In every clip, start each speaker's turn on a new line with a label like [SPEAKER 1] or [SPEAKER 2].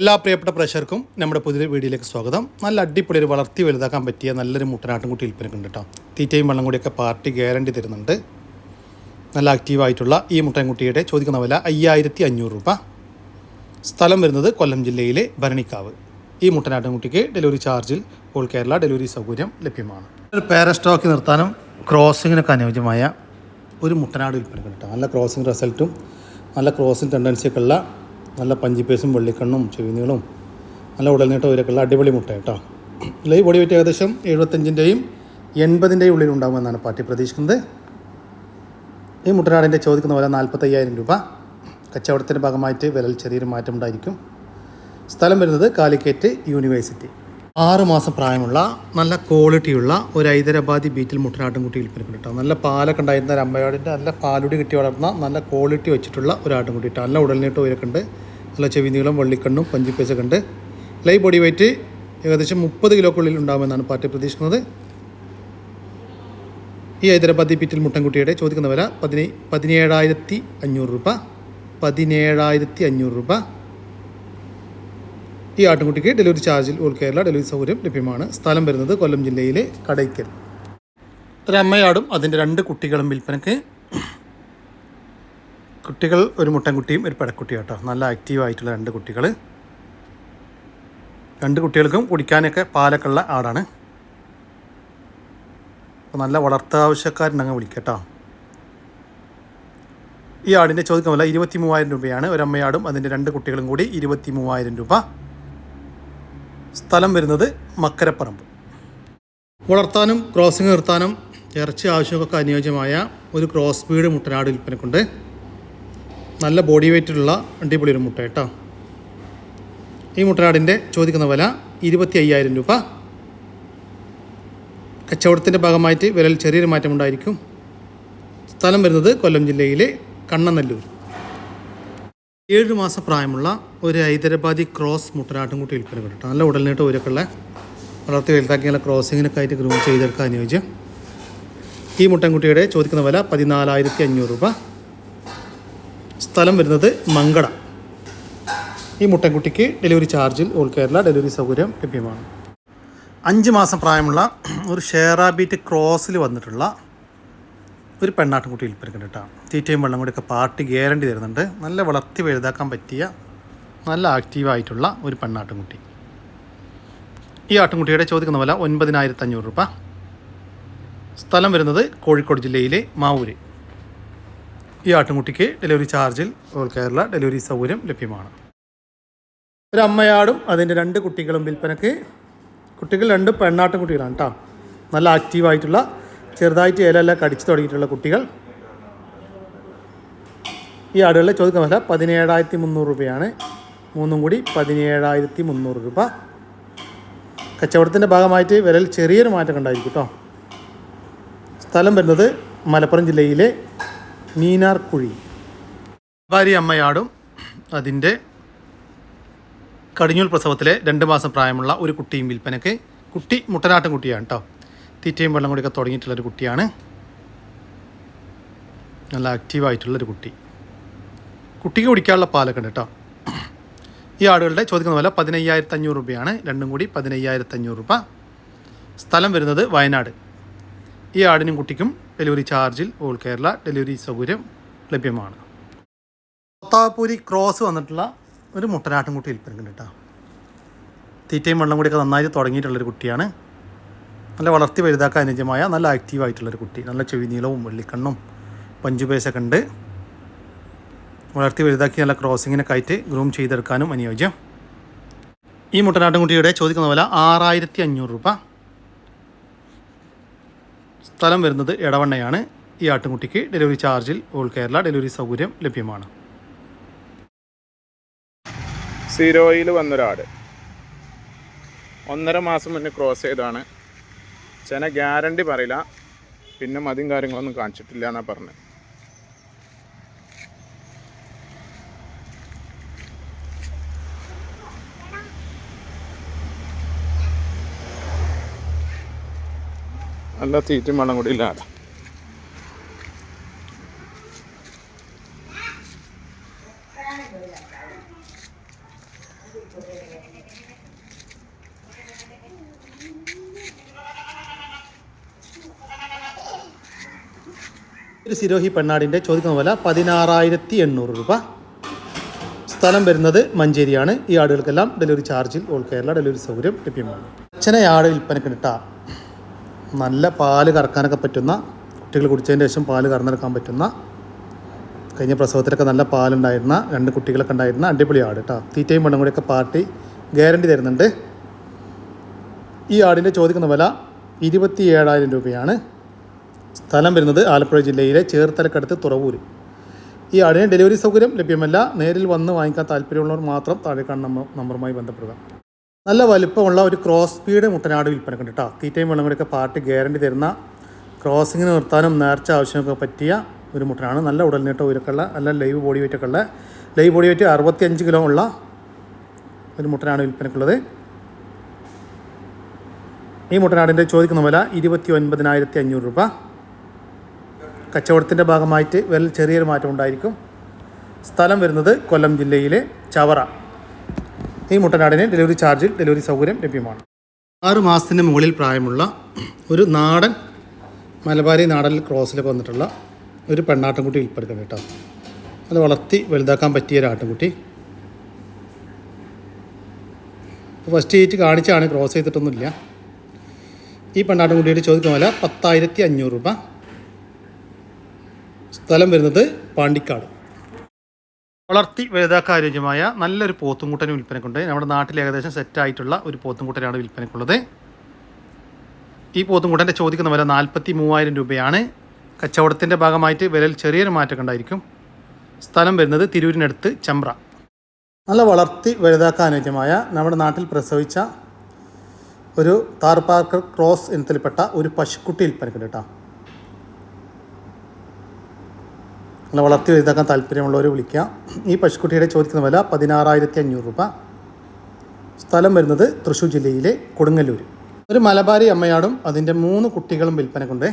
[SPEAKER 1] എല്ലാ പ്രിയപ്പെട്ട പ്രേക്ഷകർക്കും നമ്മുടെ പുതിയ വീഡിയോയിലേക്ക് സ്വാഗതം. നല്ല അടിപൊളി ഒരു വളർത്തി വലുതാക്കാൻ പറ്റിയ നല്ലൊരു മുട്ടനാട്ടുംകുട്ടി വിൽപ്പനക്കുണ്ട് കേട്ടോ. തീറ്റയും വെള്ളം കൂടിയൊക്കെ പാർട്ടി ഗ്യാരണ്ടി തരുന്നുണ്ട്. നല്ല ആക്റ്റീവായിട്ടുള്ള ഈ മുട്ടൻകുട്ടിയുടെ ചോദിക്കുന്ന വില 5500 രൂപ. സ്ഥലം വരുന്നത് കൊല്ലം ജില്ലയിലെ ഭരണിക്കാവ്. ഈ മുട്ടനാട്ടുംകുട്ടിക്ക് ഡെലിവറി ചാർജിൽ ഓൾ കേരള ഡെലിവറി സൗകര്യം ലഭ്യമാണ്. ഒരു പേര സ്റ്റോക്ക് നിർത്താനും ക്രോസിങ്ങിനൊക്കെ അനുയോജ്യമായ ഒരു മുട്ടനാട് വിൽപ്പനക്കുണ്ട് കേട്ടോ. നല്ല ക്രോസിങ് റിസൾട്ടും നല്ല ക്രോസിങ് ടെൻഡൻസിയൊക്കെ ഉള്ള നല്ല പഞ്ചിപ്പേസും വെള്ളിക്കണ്ണും ചെവിനീളും നല്ല ഉടൽനീട്ടം ഇവരൊക്കെയുള്ള അടിപൊളി മുട്ട കേട്ടോ. ഈ ബോഡി വെയിറ്റ് ഏകദേശം 75-ൻ്റെയും 80-ൻ്റെയും ഉള്ളിൽ ഉണ്ടാകുമെന്നാണ് പാർട്ടി പ്രതീക്ഷിക്കുന്നത്. ഈ മുട്ടനാടിൻ്റെ ചോദിക്കുന്ന വില 45,000 രൂപ. കച്ചവടത്തിൻ്റെ ഭാഗമായിട്ട് വിലയിൽ ചെറിയൊരു മാറ്റം ഉണ്ടായിരിക്കും. സ്ഥലം വരുന്നത് കാലിക്കറ്റ് യൂണിവേഴ്സിറ്റി. 6 മാസം പ്രായമുള്ള നല്ല ക്വാളിറ്റിയുള്ള ഒരു ഹൈദരാബാദി ബീറ്റിൽ മുട്ടനാട്ടുംകുട്ടി വിൽപ്പനക്കുണ്ട് കേട്ടോ. നല്ല പാലൊക്കെ ഉണ്ടായിരുന്ന ഒരു അമ്മയാടിൻ്റെ നല്ല പാലുടി കിട്ടി വളർന്ന നല്ല ക്വാളിറ്റി വെച്ചിട്ടുള്ള ഒരു ആട്ടുംകുട്ടി കേട്ടോ. നല്ല ഉടൽനീട്ടം ഇവരൊക്കെ ഉണ്ട്. നല്ല ചെവിനീളം വെള്ളിക്കണ്ണും പഞ്ചിപ്പേസൊക്കെ ഉണ്ട്. ലൈവ് ബോഡി വെയിറ്റ് ഏകദേശം 30 കിലോക്കുള്ളിൽ ഉണ്ടാകുമെന്നാണ് പാർട്ടി പ്രതീക്ഷിക്കുന്നത്. ഈ ഹൈദരാബാദി ബീറ്റിൽ മുട്ടൻകുട്ടിയുടെ ചോദിക്കുന്ന വില 17,500 രൂപ. 17,500 രൂപ. ഈ ആട്ടുംകുട്ടിക്ക് ഡെലിവറി ചാർജിൽ ഓൾ കേരള ഡെലിവറി സൗകര്യം ലഭ്യമാണ്. സ്ഥലം വരുന്നത് കൊല്ലം ജില്ലയിലെ കടയ്ക്കൽ. ഒരു അമ്മയാടും അതിൻ്റെ 2 കുട്ടികളും വിൽപ്പനക്ക്. കുട്ടികൾ ഒരു മുട്ടൻകുട്ടിയും ഒരു പെടക്കുട്ടിയും കേട്ടോ. നല്ല ആക്റ്റീവായിട്ടുള്ള 2 കുട്ടികൾ. 2 കുട്ടികൾക്കും കുടിക്കാനൊക്കെ പാലൊക്കെ ഉള്ള ആടാണ്. അപ്പോൾ നല്ല വളർത്താവശ്യക്കാരുണ്ടെങ്കിൽ വിളിക്കട്ടോ. ഈ ആടിൻ്റെ ചോദിക്കുന്ന വില 23,000 രൂപയാണ്. ഒരു അമ്മയാടും അതിൻ്റെ 2 കുട്ടികളും കൂടി 23,000 രൂപ. സ്ഥലം വരുന്നത് മക്കരപ്പറമ്പ്. വളർത്താനും ക്രോസിങ് നിർത്താനും ഇറച്ചി ആവശ്യമൊക്കെ അനുയോജ്യമായ ഒരു ക്രോസ് ബീഡ് മുട്ടനാട് വിൽപ്പനക്കുണ്ട്. നല്ല ബോഡി വെയിറ്റുള്ള അടിപൊളി ഒരു മുട്ട കേട്ടോ. ഈ മുട്ടനാടിൻ്റെ ചോദിക്കുന്ന വില 25,000 രൂപ. കച്ചവടത്തിൻ്റെ ഭാഗമായിട്ട് വിലയിൽ ചെറിയൊരു മാറ്റമുണ്ടായിരിക്കും. സ്ഥലം വരുന്നത് കൊല്ലം ജില്ലയിലെ കണ്ണനല്ലൂർ. 7 മാസം പ്രായമുള്ള ഒരു ഹൈദരാബാദി ക്രോസ് മുട്ടനാട്ടുംകുട്ടി വിൽപ്പനക്കുണ്ട് കേട്ടോ. നല്ല ഉടൽനീട്ടം ഇവരൊക്കെയുള്ള വളർത്തി വലുതാക്കിയുള്ള ക്രോസിങ്ങിനൊക്കെ ആയിട്ട് ഗ്രൂം ചെയ്തെടുക്കാൻ അനുയോജ്യം. ഈ മുട്ടൻകുട്ടിയുടെ ചോദിക്കുന്ന വില 14,500 രൂപ. സ്ഥലം വരുന്നത് മങ്കട. ഈ മുട്ടൻകുട്ടിക്ക് ഡെലിവറി ചാർജിൽ ഓൾ കേരള ഡെലിവറി സൗകര്യം ലഭ്യമാണ്. 5 മാസം പ്രായമുള്ള ഒരു ഷേറാബീറ്റ് ക്രോസിൽ വന്നിട്ടുള്ള ഒരു പെണ്ണാട്ടുംകുട്ടി വിൽപ്പനക്കുണ്ട് കേട്ടോ. തീറ്റയും വെള്ളം കൂടിയൊക്കെ പാർട്ടി ഗ്യാരണ്ടി തരുന്നുണ്ട്. നല്ല വളർത്തി വലുതാക്കാൻ പറ്റിയ നല്ല ആക്റ്റീവായിട്ടുള്ള ഒരു പെണ്ണാട്ടുംകുട്ടി. ഈ ആട്ടുംകുട്ടിയുടെ ചോദിക്കുന്ന വില 9,500 രൂപ. സ്ഥലം വരുന്നത് കോഴിക്കോട് ജില്ലയിലെ മാവൂര്. ഈ ആട്ടുംകുട്ടിക്ക് ഡെലിവറി ചാർജിൽ ഓൾ കേരള ഡെലിവറി സൗകര്യം ലഭ്യമാണ്. ഒരു അമ്മയാടും അതിൻ്റെ 2 കുട്ടികളും വിൽപ്പനക്ക്. കുട്ടികൾ 2 പെണ്ണാട്ടുംകുട്ടികളാണ് കേട്ടോ. നല്ല ആക്റ്റീവായിട്ടുള്ള ചെറുതായിട്ട് ഇലയെല്ലാം കടിച്ചു തുടങ്ങിയിട്ടുള്ള കുട്ടികൾ. ഈ ആടുകളിലെ ചോദിക്കുന്ന വില 17,300 രൂപയാണ്. 3 കൂടി 17,300 രൂപ. കച്ചവടത്തിൻ്റെ ഭാഗമായിട്ട് വിലയിൽ ചെറിയൊരു മാറ്റം ഉണ്ടായിരിക്കും കേട്ടോ. സ്ഥലം വരുന്നത് മലപ്പുറം ജില്ലയിലെ മീനാർക്കുഴി. ഭാര്യ അമ്മയാടും അതിൻ്റെ കടിഞ്ഞൂൽ പ്രസവത്തിലെ 2 മാസം പ്രായമുള്ള ഒരു കുട്ടിയും വിൽപ്പനക്ക്. കുട്ടി മുട്ടനാട്ടും കുട്ടിയാണ് കേട്ടോ. തീറ്റയും വെള്ളം കൂടിയൊക്കെ തുടങ്ങിയിട്ടുള്ളൊരു കുട്ടിയാണ്. നല്ല ആക്റ്റീവായിട്ടുള്ളൊരു കുട്ടി. കുട്ടിക്ക് കുടിക്കാനുള്ള പാലൊക്കെ ഉണ്ട് കേട്ടോ. ഈ ആടുകളുടെ ചോദിക്കുന്ന വില 15,500 രൂപയാണ്. 2 കൂടി 15,500 രൂപ. സ്ഥലം വരുന്നത് വയനാട്. ഈ ആടിനും കുട്ടിക്കും ഡെലിവറി ചാർജിൽ ഓൾ കേരള ഡെലിവറി സൗകര്യം ലഭ്യമാണ്. തോത്താപൂരി ക്രോസ് വന്നിട്ടുള്ള ഒരു മുട്ടനാട്ടുംകുട്ടി വിൽപ്പനക്കുണ്ട് കേട്ടോ. തീറ്റയും വെള്ളം കൂടിയൊക്കെ നന്നായിട്ട് തുടങ്ങിയിട്ടുള്ളൊരു കുട്ടിയാണ്. നല്ല വളർത്തി വലുതാക്കാൻ അനുയോജ്യമായ നല്ല ആക്റ്റീവായിട്ടുള്ളൊരു കുട്ടി. നല്ല ചെവിനീളവും വെള്ളിക്കണ്ണും പഞ്ചുപേസൊക്കെ ഉണ്ട്. വളർത്തി വലുതാക്കി നല്ല ക്രോസിങ്ങിനൊക്കെ ആയിട്ട് ഗ്രൂം ചെയ്തെടുക്കാനും അനുയോജ്യം. ഈ മുട്ടനാട്ടുംകുട്ടിയുടെ ചോദിക്കുന്ന വില 6,500 രൂപ. സ്ഥലം വരുന്നത് എടവണ്ണയാണ്. ഈ ആട്ടുംകുട്ടിക്ക് ഡെലിവറി ചാർജിൽ ഓൾ കേരള ഡെലിവറി സൗകര്യം ലഭ്യമാണ്.
[SPEAKER 2] സീരോയിൽ വന്നൊരാട് 1.5 മാസം മുന്നേ ക്രോസ് ചെയ്താണ്. ചെന ഗ്യാരണ്ടി പറയില്ല. പിന്നെ മതിയും കാര്യങ്ങളൊന്നും കാണിച്ചിട്ടില്ല എന്നാണ് പറഞ്ഞത്. നല്ല തീറ്റും വെള്ളം കൂടി ഇല്ലാതെ.
[SPEAKER 1] ഒരു സിരോഹി പെണ്ണാടിൻ്റെ ചോദിക്കുന്ന വില 16,800 രൂപ. സ്ഥലം വരുന്നത് മഞ്ചേരിയാണ്. ഈ ആടുകൾക്കെല്ലാം ഡെലിവറി ചാർജിൽ ഓൾ കേരള ഡെലിവറി സൗകര്യം ലഭ്യമാണ്. അച്ഛനെ ആട് വിൽപ്പനക്ക് കിട്ടാ നല്ല പാല് കറക്കാനൊക്കെ പറ്റുന്ന, കുട്ടികൾ കുടിച്ചതിന് ശേഷം പാല് കറന്നെടുക്കാൻ പറ്റുന്ന, കഴിഞ്ഞ പ്രസവത്തിലൊക്കെ നല്ല പാലുണ്ടായിരുന്ന 2 കുട്ടികളൊക്കെ ഉണ്ടായിരുന്ന അടിപൊളി ആട് കേട്ടോ. തീറ്റയും വെള്ളം കൂടിയൊക്കെ പാർട്ടി ഗ്യാരണ്ടി തരുന്നുണ്ട്. ഈ ആടിൻ്റെ ചോദിക്കുന്ന വില 27,000 രൂപയാണ്. സ്ഥലം വരുന്നത് ആലപ്പുഴ ജില്ലയിലെ ചേർത്തലക്കടുത്ത് തുറവൂർ. ഈ ആടിന് ഡെലിവറി സൗകര്യം ലഭ്യമല്ല. നേരിൽ വന്ന് വാങ്ങിക്കാൻ താല്പര്യമുള്ളവർ മാത്രം താഴെ കാണുന്ന നമ്പറുമായി ബന്ധപ്പെടുക. നല്ല വലിപ്പമുള്ള ഒരു ക്രോസ് സ്പീഡ് മുട്ടനാട് വിൽപ്പനക്കുണ്ട് കേട്ടോ. തീറ്റയും വെള്ളം കൂടിയൊക്കെ പാർട്ടി ഗ്യാരണ്ടി തരുന്ന, ക്രോസിങ്ങിന് നിർത്താനും നേർച്ച ആവശ്യമൊക്കെ പറ്റിയ ഒരു മുട്ടനാണ്. നല്ല ഉടൽനീട്ടം ഉയരക്കുള്ള, നല്ല ലൈവ് ബോഡി വെയിറ്റൊക്കെ ഉള്ള, ലൈവ് ബോഡി വെയിറ്റ് 65 കിലോ ഉള്ള ഒരു മുട്ടനാട് വിൽപ്പനക്കുള്ളത്. ഈ മുട്ടനാടിൻ്റെ ചോദിക്കുന്ന വില 29,500 രൂപ. കച്ചവടത്തിൻ്റെ ഭാഗമായിട്ട് വില ചെറിയൊരു മാറ്റം ഉണ്ടായിരിക്കും. സ്ഥലം വരുന്നത് കൊല്ലം ജില്ലയിലെ ചവറ. ഈ മുട്ടനാടിന് ഡെലിവറി ചാർജിൽ ഡെലിവറി സൗകര്യം ലഭ്യമാണ്. 6 മാസത്തിന് മുകളിൽ പ്രായമുള്ള ഒരു നാടൻ മലബാരി നാടൻ ക്രോസിലൊക്കെ വന്നിട്ടുള്ള ഒരു പെണ്ണാട്ടുംകുട്ടി വിൽപ്പനക്കുണ്ട് കേട്ടോ. അത് വളർത്തി വലുതാക്കാൻ പറ്റിയ ഒരു ആട്ടുംകുട്ടി. ഇപ്പോൾ ഫസ്റ്റ് ഏറ്റ് കാണിച്ചാണ്, ക്രോസ് ചെയ്തിട്ടൊന്നുമില്ല. ഈ പെണ്ണാട്ടുംകുട്ടിയുടെ ചോദിക്കുന്ന വില 10,500 രൂപ. സ്ഥലം വരുന്നത് പാണ്ടിക്കാട്. വളർത്തി വലുതാക്കാൻ അനുയോജ്യമായ നല്ലൊരു പോത്തുംകുട്ടനും വിൽപ്പനക്കുണ്ട്. നമ്മുടെ നാട്ടിൽ ഏകദേശം സെറ്റായിട്ടുള്ള ഒരു പോത്തുംകുട്ടനാണ് വിൽപ്പനക്കുള്ളത്. ഈ പോത്തുംകുട്ടൻ്റെ ചോദിക്കുന്ന വില 43,000 രൂപയാണ്. കച്ചവടത്തിൻ്റെ ഭാഗമായിട്ട് വിലയിൽ ചെറിയൊരു മാറ്റം ഉണ്ടായിരിക്കും. സ്ഥലം വരുന്നത് തിരൂരിനടുത്ത് ചെമ്പ്ര. നല്ല വളർത്തി വലുതാക്കാൻ അനുയോജ്യമായ നമ്മുടെ നാട്ടിൽ പ്രസവിച്ച ഒരു താർപാർക്കർ ക്രോസ് ഇനത്തിൽപ്പെട്ട ഒരു പശുക്കുട്ടി വിൽപ്പനക്കുണ്ട് കേട്ടോ. നല്ല വളർത്തി വലുതാക്കാൻ താല്പര്യമുള്ളവർ വിളിക്കുക. ഈ പശുക്കുട്ടിയുടെ ചോദിക്കുന്ന വില 16,500 രൂപ. സ്ഥലം വരുന്നത് തൃശ്ശൂർ ജില്ലയിലെ കൊടുങ്ങല്ലൂർ. ഒരു മലബാരി അമ്മയാടും അതിൻ്റെ 3 കുട്ടികളും വിൽപ്പനക്കുണ്ട്.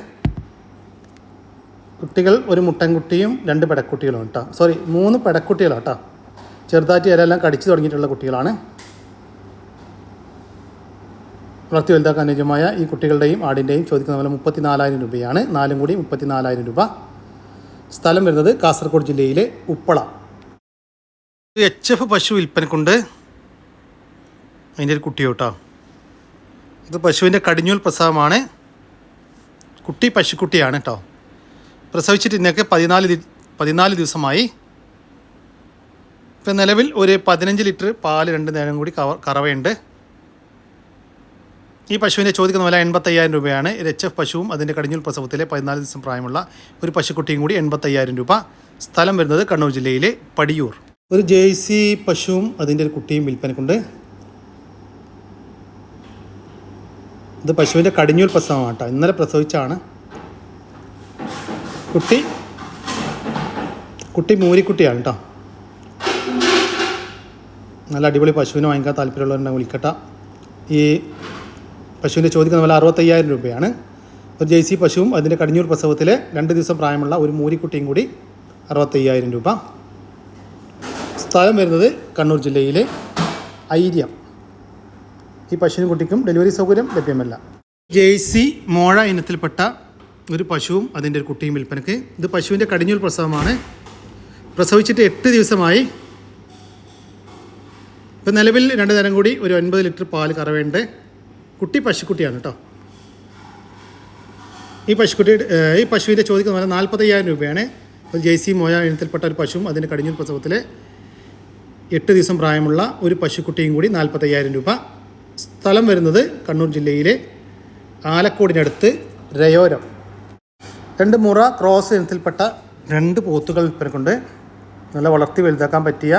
[SPEAKER 1] കുട്ടികൾ ഒരു മുട്ടൻകുട്ടിയും 2 പെടക്കുട്ടികളും കേട്ടോ. 3 പെടക്കുട്ടികളാണ് കേട്ടോ. ചെറുതായിട്ട് ഇലയെല്ലാം കടിച്ചു തുടങ്ങിയിട്ടുള്ള കുട്ടികളാണ്. വളർത്തി വലുതാക്കാൻ അനുയോജ്യമായ ഈ കുട്ടികളുടെയും ആടിൻ്റെയും ചോദിക്കുന്ന വില 34,000 രൂപയാണ്. 4 കൂടി 34,000 രൂപ. സ്ഥലം വരുന്നത് കാസർഗോഡ് ജില്ലയിലെ ഉപ്പള. HF പശു വിൽപ്പനക്കുണ്ട്. അതിൻ്റെ ഒരു കുട്ടിയോ കേട്ടോ. ഇത് പശുവിൻ്റെ കടിഞ്ഞൂൽ പ്രസവമാണ്. കുട്ടി പശുക്കുട്ടിയാണ് കേട്ടോ. പ്രസവിച്ചിട്ട് ഇന്നൊക്കെ 14 ദിവസമായി. ഇപ്പം നിലവിൽ ഒരു 15 ലിറ്റർ പാല് 2 നേരം കൂടി കറവയുണ്ട്. ഈ പശുവിൻ്റെ ചോദിക്കുന്ന വില 85,000 രൂപയാണ്. HF പശുവും അതിൻ്റെ കടിഞ്ഞൂൽ പ്രസവത്തിലെ 14 ദിവസം പ്രായമുള്ള ഒരു പശുക്കുട്ടിയും കൂടി 85,000 രൂപ. സ്ഥലം വരുന്നത് കണ്ണൂർ ജില്ലയിലെ പടിയൂർ. ഒരു ജേഴ്സി പശുവും അതിൻ്റെ ഒരു കുട്ടിയും വിൽപ്പനക്കുണ്ട്. ഇത് പശുവിൻ്റെ കടിഞ്ഞൂൽ പ്രസവമാണ് കേട്ടോ. ഇന്നലെ പ്രസവിച്ചാണ്. കുട്ടി മൂരിക്കുട്ടിയാണ് കേട്ടോ. നല്ല അടിപൊളി പശുവിനെ വാങ്ങിക്കാൻ താല്പര്യമുള്ളവരുണ്ടെങ്കിൽ വിളിക്കട്ടെ. ഈ പശുവിൻ്റെ ചോദിക്കുന്ന വില 65,000 രൂപയാണ്. ഒരു ജേഴ്സി പശുവും അതിൻ്റെ കടിഞ്ഞൂർ പ്രസവത്തിലെ 2 ദിവസം പ്രായമുള്ള ഒരു മൂരിക്കുട്ടിയും കൂടി 65,000 രൂപ. സ്ഥലം വരുന്നത് കണ്ണൂർ ജില്ലയിലെ ഐര്യം. ഈ പശുവിനും കുട്ടിക്കും ഡെലിവറി സൗകര്യം ലഭ്യമല്ല. ജേഴ്സി മോഴ ഇനത്തിൽപ്പെട്ട ഒരു പശുവും അതിൻ്റെ ഒരു കുട്ടിയും വിൽപ്പനക്ക്. ഇത് പശുവിൻ്റെ കടിഞ്ഞൂൽ പ്രസവമാണ്. പ്രസവിച്ചിട്ട് 8 ദിവസമായി. ഇപ്പം നിലവിൽ 2 നേരം കൂടി ഒരു 9 ലിറ്റർ പാൽ കറവേണ്ട കുട്ടി പശുക്കുട്ടിയാണ് കേട്ടോ. ഈ പശുവിൻ്റെ ചോദിക്കുന്ന വില 45,000 രൂപയാണ്. ഒരു ജേഴ്സി മോയ ഇനത്തിൽപ്പെട്ട ഒരു പശുവും അതിൻ്റെ കടിഞ്ഞൂൽ പ്രസവത്തിലെ 8 ദിവസം പ്രായമുള്ള ഒരു പശുക്കുട്ടിയും കൂടി 45,000 രൂപ. സ്ഥലം വരുന്നത് കണ്ണൂർ ജില്ലയിലെ ആലക്കോടിനടുത്ത് രയോരം. 2 മുറ ക്രോസ് ഇനത്തിൽപ്പെട്ട 2 പോത്തുകൾ വിൽപ്പനക്കുണ്ട്. നല്ല വളർത്തി വലുതാക്കാൻ പറ്റിയ,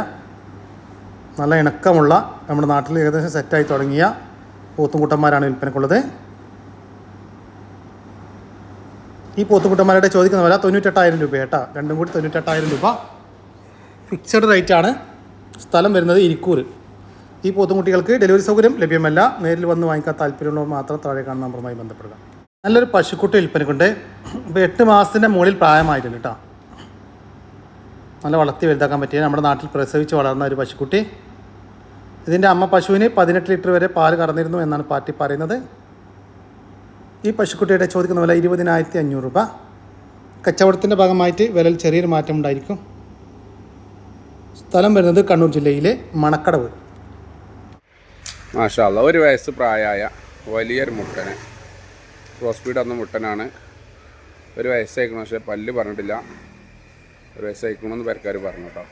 [SPEAKER 1] നല്ല ഇണക്കമുള്ള, നമ്മുടെ നാട്ടിൽ ഏകദേശം സെറ്റായി തുടങ്ങിയ പോത്തുംകുട്ടന്മാരാണ് വിൽപ്പനക്കുള്ളത്. ഈ പോത്തുകുട്ടന്മാരുടെ ചോദിക്കുന്ന വില 98,000 രൂപ കേട്ടോ. 2 കൂടി 98,000 രൂപ. ഫിക്സഡ് റേറ്റാണ്. സ്ഥലം വരുന്നത് ഇരിക്കൂർ. ഈ പോത്തുംകുട്ടികൾക്ക് ഡെലിവറി സൗകര്യം ലഭ്യമല്ല. നേരിൽ വന്ന് വാങ്ങിക്കാൻ താല്പര്യമുള്ളവർ മാത്രം താഴെ കാണുന്ന നമ്പറുമായി ബന്ധപ്പെടുക. നല്ലൊരു പശുക്കുട്ടി വിൽപ്പനക്കുണ്ട്. ഇപ്പോൾ 8 മാസത്തിൻ്റെ മുകളിൽ പ്രായമായിട്ടുണ്ട് കേട്ടോ. നല്ല വളർത്തി വലുതാക്കാൻ പറ്റിയ, നമ്മുടെ നാട്ടിൽ പ്രസവിച്ച് വളർന്ന ഒരു പശുക്കുട്ടി. ഇതിൻ്റെ അമ്മ പശുവിന് 18 ലിറ്റർ വരെ പാല് കറന്നിരുന്നു എന്നാണ് പാർട്ടി പറയുന്നത്. ഈ പശുക്കുട്ടിയുടെ ചോദിക്കുന്ന വില 20,500 രൂപ. കച്ചവടത്തിൻ്റെ ഭാഗമായിട്ട് വിലയിൽ ചെറിയൊരു മാറ്റം ഉണ്ടായിരിക്കും. സ്ഥലം വരുന്നത് കണ്ണൂർ ജില്ലയിലെ മണക്കടവ്.
[SPEAKER 2] മാഷാ അല്ലാ, 1 വയസ്സ് പ്രായമായ വലിയൊരു മുട്ടന്. ക്രോസ് ബീഡ് വന്ന മുട്ടനാണ്. 1 വയസ്സായിക്കണം, പക്ഷേ പല്ല് പറഞ്ഞിട്ടില്ല. 1 വയസ്സായിക്കണമെന്ന് പേർക്കാർ പറഞ്ഞു കേട്ടോ.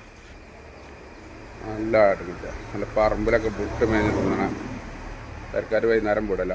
[SPEAKER 2] നല്ല ആടുമുട്ട, നല്ല പറമ്പിലൊക്കെ പുട്ട് മേഞ്ഞ് തിന്നണം. പേർക്കാർ വൈകുന്നേരം വിടല.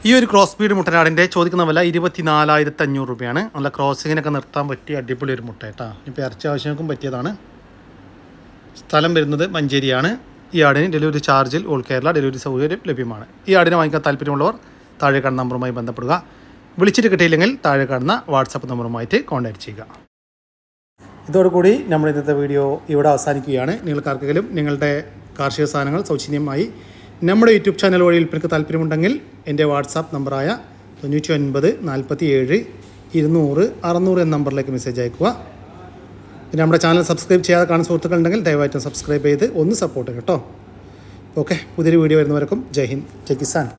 [SPEAKER 1] ഈ ഒരു ക്രോസ് ബീഡ് മുട്ടനാടിൻ്റെ ചോദിക്കുന്ന വില 24,500 രൂപയാണ്. നല്ല ക്രോസിങ്ങിനൊക്കെ നിർത്താൻ പറ്റിയ അടിപൊളി ഒരു മുട്ട കേട്ടോ. ഇപ്പോൾ ഇറച്ചി ആവശ്യങ്ങൾക്കും പറ്റിയതാണ്. സ്ഥലം വരുന്നത് മഞ്ചേരിയാണ്. ഈ ആടിന് ഡെലിവറി ചാർജിൽ ഓൾ കേരള ഡെലിവറി സൗകര്യം ലഭ്യമാണ്. ഈ ആടിനെ വാങ്ങിക്കാൻ താല്പര്യമുള്ളവർ താഴെ കാണുന്ന നമ്പറുമായി ബന്ധപ്പെടുക. വിളിച്ചിട്ട് കിട്ടിയില്ലെങ്കിൽ താഴെ കാണുന്ന വാട്സാപ്പ് നമ്പറുമായിട്ട് കോൺടാക്ട് ചെയ്യുക. ഇതോടുകൂടി നമ്മുടെ ഇന്നത്തെ വീഡിയോ ഇവിടെ അവസാനിക്കുകയാണ്. നിങ്ങൾക്കാർക്കെങ്കിലും നിങ്ങളുടെ കാർഷിക സാധനങ്ങൾ സൗജന്യമായി നമ്മുടെ യൂട്യൂബ് ചാനൽ വഴി വിൽപ്പനയ്ക്ക് താല്പര്യമുണ്ടെങ്കിൽ എൻ്റെ വാട്സാപ്പ് നമ്പറായ 99 47 200 600 എന്ന നമ്പറിലേക്ക് മെസ്സേജ് അയക്കുക. പിന്നെ നമ്മുടെ ചാനൽ സബ്സ്ക്രൈബ് ചെയ്യാതെ കാണുന്ന സുഹൃത്തുക്കളുണ്ടെങ്കിൽ ദയവായിട്ടും സബ്സ്ക്രൈബ് ചെയ്ത് ഒന്ന് സപ്പോർട്ട് കേട്ടോ. ഓക്കെ, പുതിയൊരു വീഡിയോ വരുന്നവർക്കും ജയ് ഹിന്ദ്, ജയ് കിസാൻ.